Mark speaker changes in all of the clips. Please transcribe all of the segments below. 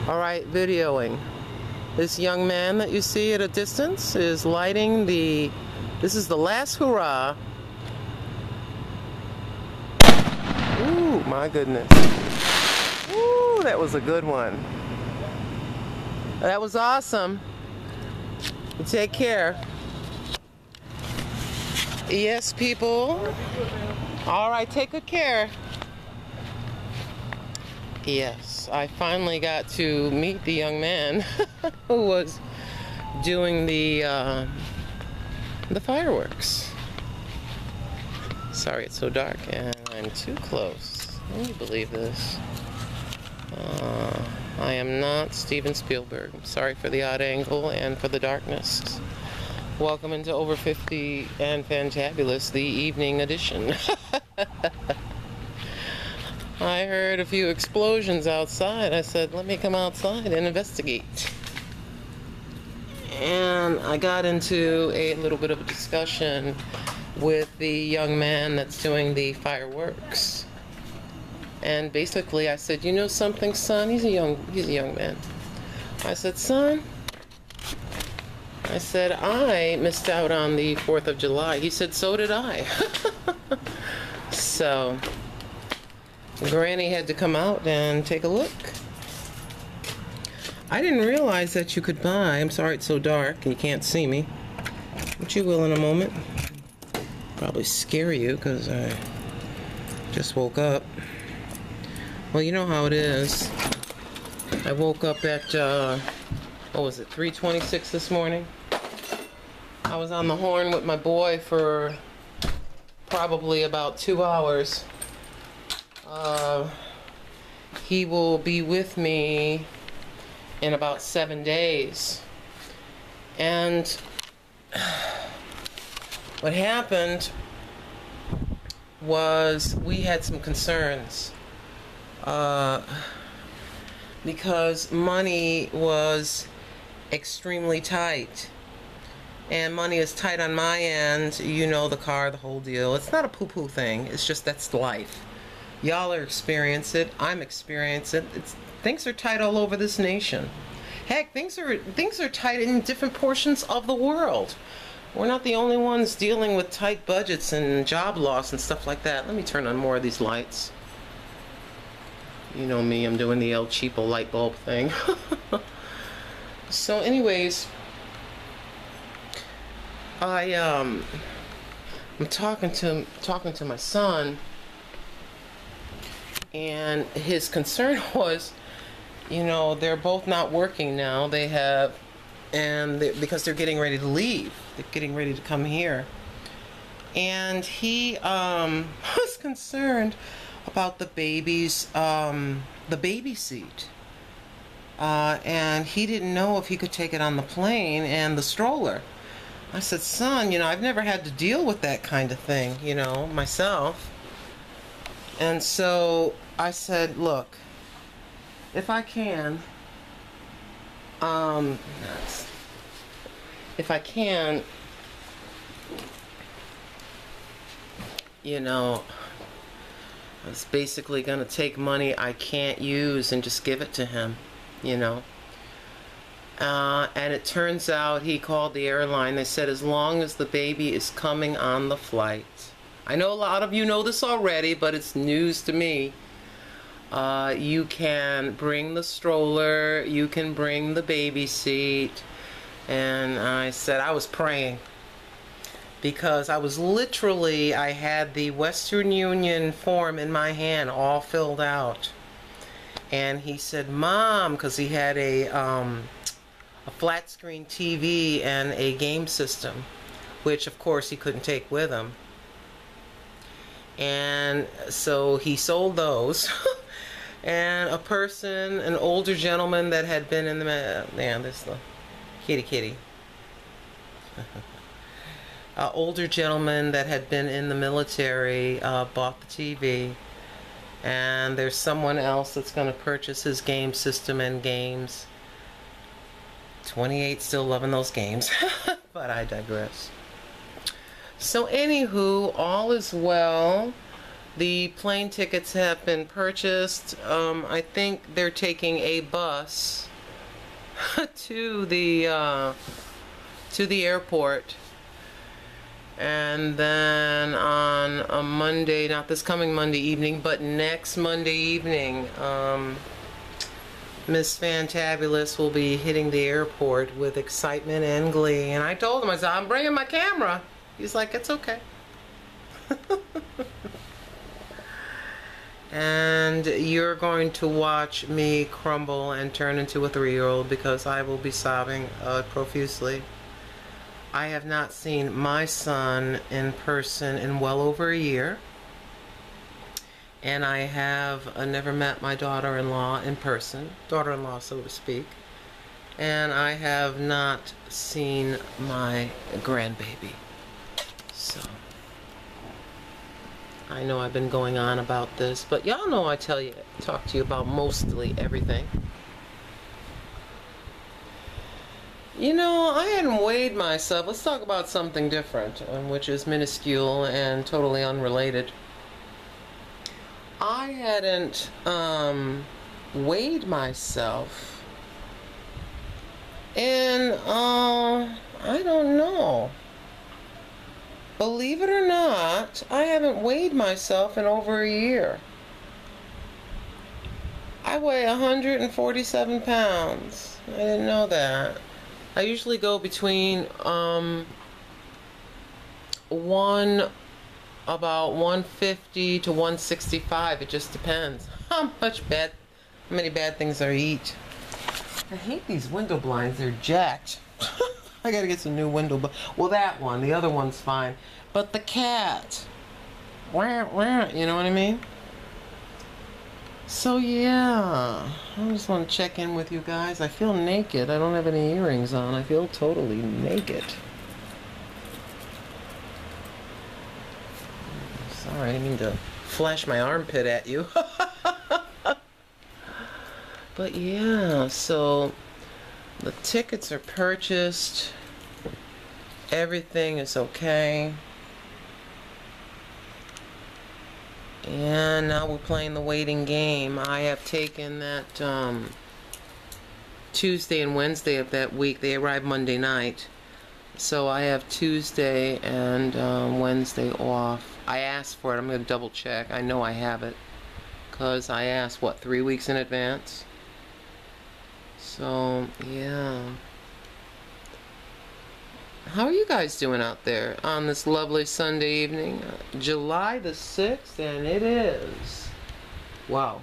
Speaker 1: Alright, videoing. This young man that you see at a distance is lighting the... This is the last hurrah. Ooh, my goodness. Ooh, that was a good one. That was awesome. Take care. Yes, people. Alright, take good care. Yes, I finally got to meet the young man who was doing the fireworks. Sorry, it's so dark and I'm too close. Can you believe this? I am not Steven Spielberg. I'm sorry for the odd angle and for the darkness. Welcome into Over 50 and Fantabulous, the evening edition. I heard a few explosions outside. I said, let me come outside and investigate. And I got into a little bit of a discussion with the young man that's doing the fireworks. And basically I said, you know something, son? He's a young man. I said, son, I said, I missed out on the 4th of July. He said, so did I. So Granny had to come out and take a look. I didn't realize that you could buy, I'm sorry it's so dark and you can't see me, but you will in a moment. Probably scare you because I just woke up. Well, you know how it is. I woke up at, what was it, 3:26 this morning. I was on the horn with my boy for probably about 2 hours. He will be with me in about 7 days. And what happened was we had some concerns because money was extremely tight. And money is tight on my end, you know, the car, the whole deal. It's not a poo-poo thing, it's just that's life. Y'all are experiencing it. I'm experiencing it. Things are tight all over this nation. Heck, things are tight in different portions of the world. We're not the only ones dealing with tight budgets and job loss and stuff like that. Let me turn on more of these lights. You know me, I'm doing the El Cheapo light bulb thing. So anyways, I'm talking to my son. And his concern was, you know, they're both not working now. They have, because they're getting ready to leave. They're getting ready to come here. And he was concerned about the baby's, the baby seat. And he didn't know if he could take it on the plane and the stroller. I said, son, you know, I've never had to deal with that kind of thing, you know, myself. And so I said, look, if I can, you know, I was basically going to take money I can't use and just give it to him, you know. And it turns out he called the airline. They said as long as the baby is coming on the flight. I know a lot of you know this already, but it's news to me. You can bring the stroller, you can bring the baby seat. And I said, I was praying. Because I was literally, I had the Western Union form in my hand, all filled out. And he said, Mom, because he had a flat screen TV and a game system, which of course he couldn't take with him. And so he sold those. And a person, an older gentleman that had been in the, man, this the kitty. An older gentleman that had been in the military bought the TV. And there's someone else that's going to purchase his game system and games. 28 still loving those games. But I digress. So anywho, all is well. The plane tickets have been purchased. I think they're taking a bus to the airport, and then on a Monday, not this coming Monday evening, but next Monday evening, Miss Fantabulous will be hitting the airport with excitement and glee. And I told him, I said, I'm bringing my camera. He's like, it's okay. And you're going to watch me crumble and turn into a 3-year-old because I will be sobbing profusely. I have not seen my son in person in well over a year. And I have never met my daughter-in-law in person, daughter-in-law so to speak. And I have not seen my grandbaby. So, I know I've been going on about this, but y'all know I talk to you about mostly everything. You know, I hadn't weighed myself. Let's talk about something different, which is minuscule and totally unrelated. I hadn't weighed myself in, I don't know. Believe it or not, I haven't weighed myself in over a year. I weigh 147 pounds. I didn't know that. I usually go between about 150 to 165. It just depends how many bad things I eat. I hate these window blinds. They're jacked. I gotta get some new window blinds. Well, that one. The other one's fine. But the cat. Wah, wah, you know what I mean? So yeah, I just want to check in with you guys. I feel naked. I don't have any earrings on. I feel totally naked. Sorry, I didn't mean to flash my armpit at you. But yeah, so the tickets are purchased. Everything is okay. And now we're playing the waiting game. I have taken that Tuesday and Wednesday of that week. They arrive Monday night. So I have Tuesday and Wednesday off. I asked for it. I'm going to double check. I know I have it. Because I asked, what, 3 weeks in advance? So, yeah. How are you guys doing out there on this lovely Sunday evening? July the 6th, and it is, wow,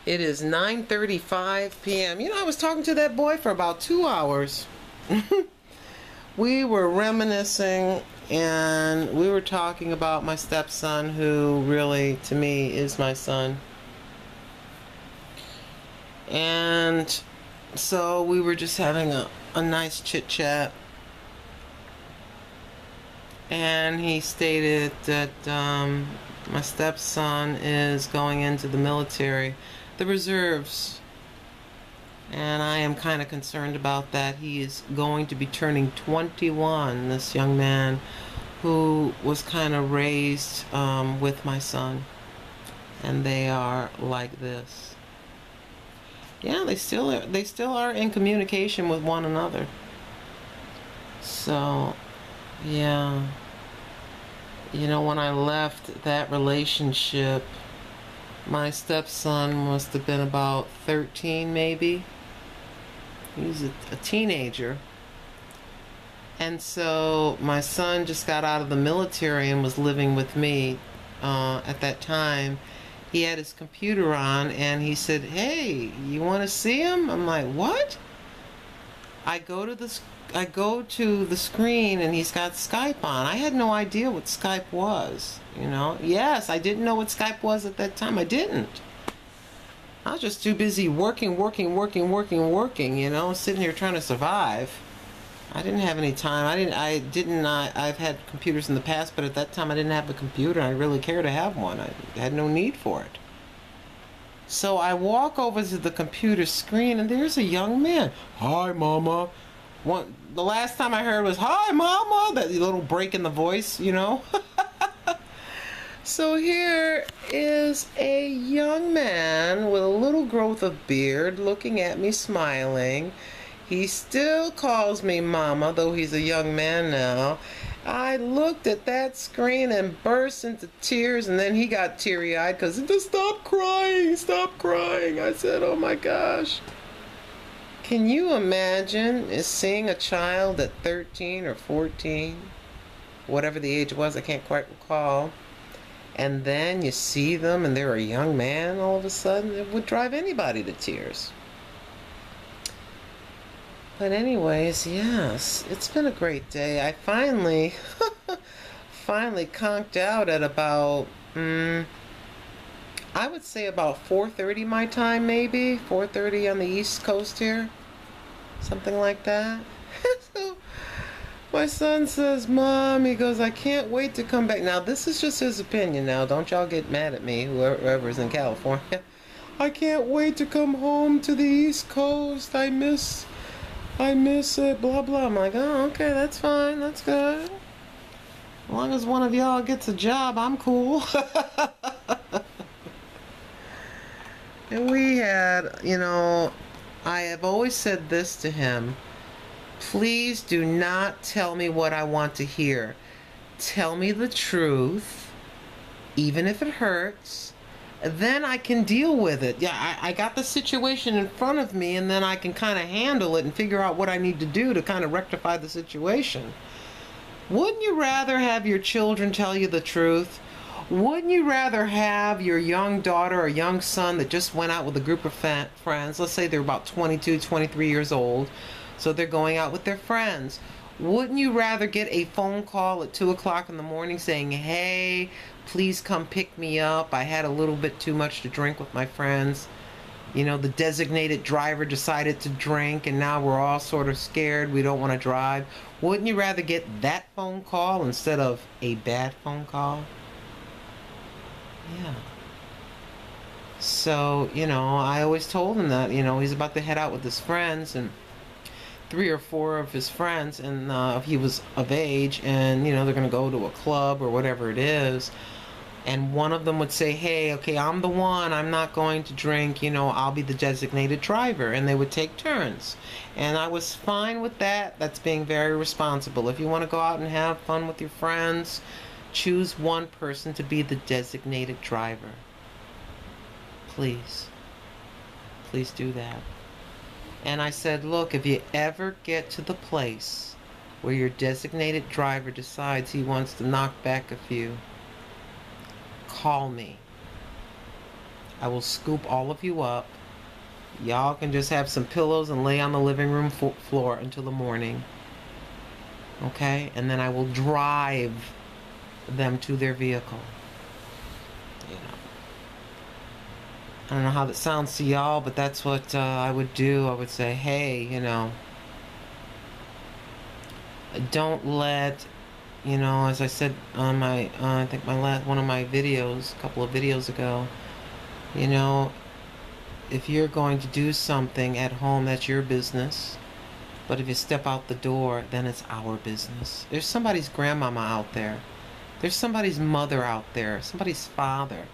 Speaker 1: it is 9:35 p.m. You know, I was talking to that boy for about 2 hours. We were reminiscing, and we were talking about my stepson, who really, to me, is my son. And so we were just having a nice chit-chat. And he stated that my stepson is going into the military, the reserves. And I am kind of concerned about that. He is going to be turning 21, this young man who was kind of raised with my son. And they are like this. Yeah, they still are in communication with one another. So, yeah. You know, when I left that relationship, my stepson must have been about 13 maybe. He was a teenager. And so my son just got out of the military and was living with me at that time. He had his computer on and he said, "Hey, you want to see him?" I'm like, "What?" I go to the screen and he's got Skype on. I had no idea what Skype was, you know. Yes, I didn't know what Skype was at that time. I didn't. I was just too busy working, you know, sitting here trying to survive. I didn't have any time. I've had computers in the past, but at that time I didn't have a computer. I really care to have one. I had no need for it. So I walk over to the computer screen and there's a young man. "Hi, Mama." The last time I heard was, "Hi, Mama," that little break in the voice, you know. So here is a young man with a little growth of beard looking at me smiling. He still calls me mama, though he's a young man now. I looked at that screen and burst into tears, and then he got teary-eyed because he just stop crying, stop crying. I said, oh my gosh. Can you imagine seeing a child at 13 or 14, whatever the age was, I can't quite recall, and then you see them and they're a young man all of a sudden? It would drive anybody to tears. But anyways, yes, it's been a great day. I finally conked out at about, I would say about 4:30 my time, maybe 4:30 on the East Coast here, something like that. So my son says, Mom, he goes, I can't wait to come back. Now this is just his opinion. Now don't y'all get mad at me, whoever's in California. I can't wait to come home to the East Coast. I miss it, blah blah. I'm like, oh, okay, that's fine, that's good. As long as one of y'all gets a job, I'm cool. And we had, you know, I have always said this to him: please do not tell me what I want to hear. Tell me the truth, even if it hurts. Then I can deal with it. Yeah, I got the situation in front of me, and then I can kind of handle it and figure out what I need to do to kind of rectify the situation. Wouldn't you rather have your children tell you the truth? Wouldn't you rather have your young daughter or young son that just went out with a group of friends, let's say they're about 22, 23 years old, so they're going out with their friends. Wouldn't you rather get a phone call at 2 o'clock in the morning saying, hey, please come pick me up. I had a little bit too much to drink with my friends. You know, the designated driver decided to drink and now we're all sort of scared. We don't want to drive. Wouldn't you rather get that phone call instead of a bad phone call? Yeah. So, you know, I always told him that, you know, he's about to head out with his friends, and 3 or 4 of his friends, and he was of age, and, you know, they're going to go to a club or whatever it is. And one of them would say, hey, okay, I'm the one, I'm not going to drink, you know, I'll be the designated driver. And they would take turns. And I was fine with that. That's being very responsible. If you want to go out and have fun with your friends, choose one person to be the designated driver. Please. Please do that. And I said, look, if you ever get to the place where your designated driver decides he wants to knock back a few, call me. I will scoop all of you up. Y'all can just have some pillows and lay on the living room floor until the morning. Okay? And then I will drive them to their vehicle. You know. I don't know how that sounds to y'all, but that's what I would do. I would say, hey, you know, don't let, you know, as I said on my, I think one of my videos, a couple of videos ago, you know, if you're going to do something at home, that's your business. But if you step out the door, then it's our business. There's somebody's grandmama out there. There's somebody's mother out there. Somebody's father.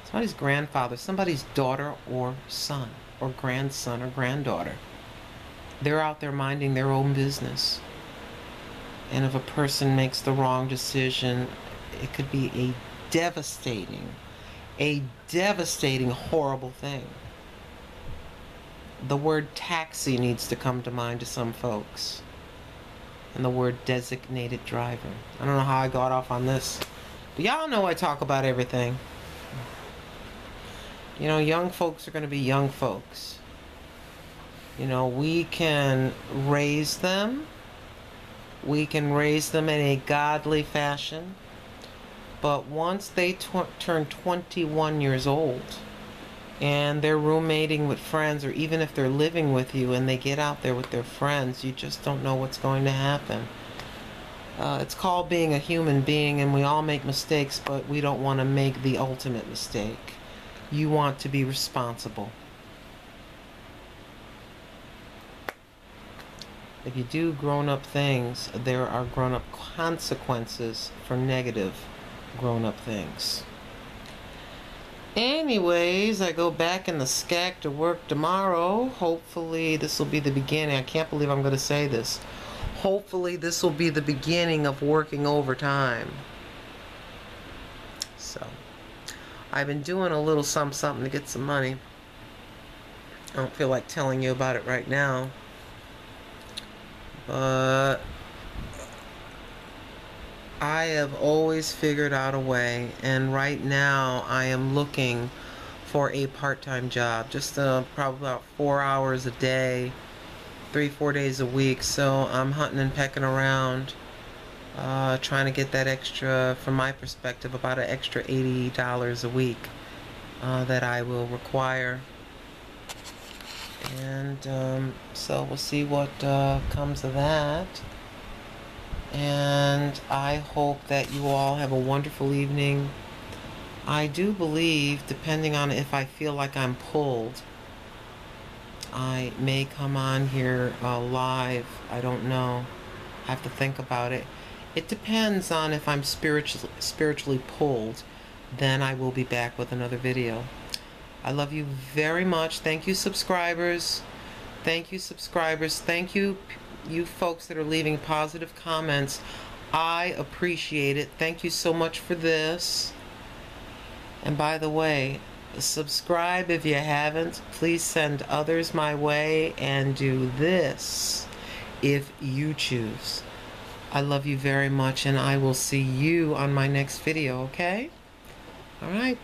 Speaker 1: Somebody's grandfather. Somebody's daughter or son or grandson or granddaughter. They're out there minding their own business. And if a person makes the wrong decision, it could be a devastating, horrible thing. The word taxi needs to come to mind to some folks. And the word designated driver. I don't know how I got off on this. But y'all know I talk about everything. You know, young folks are going to be young folks. You know, we can raise them. We can raise them in a godly fashion. But once they turn 21 years old and they're roommating with friends, or even if they're living with you and they get out there with their friends, you just don't know what's going to happen. It's called being a human being, and we all make mistakes, but we don't want to make the ultimate mistake. You want to be responsible. If you do grown-up things, there are grown-up consequences for negative grown-up things. Anyways, I go back in the SCAC to work tomorrow. Hopefully this will be the beginning. I can't believe I'm going to say this. Hopefully this will be the beginning of working overtime. So, I've been doing a little something to get some money. I don't feel like telling you about it right now. But I have always figured out a way, and right now I am looking for a part-time job, just probably about 4 hours a day, 3-4 days a week. So I'm hunting and pecking around, trying to get that extra, from my perspective, about an extra $80 a week that I will require. And so we'll see what comes of that. And I hope that you all have a wonderful evening. I do believe, depending on if I feel like I'm pulled, I may come on here live. I don't know. I have to think about it. It depends on if I'm spiritually pulled. Then I will be back with another video. I love you very much. Thank you, subscribers. Thank you, subscribers. Thank you, you folks that are leaving positive comments. I appreciate it. Thank you so much for this. And by the way, subscribe if you haven't. Please send others my way, and do this if you choose. I love you very much, and I will see you on my next video, okay? All right.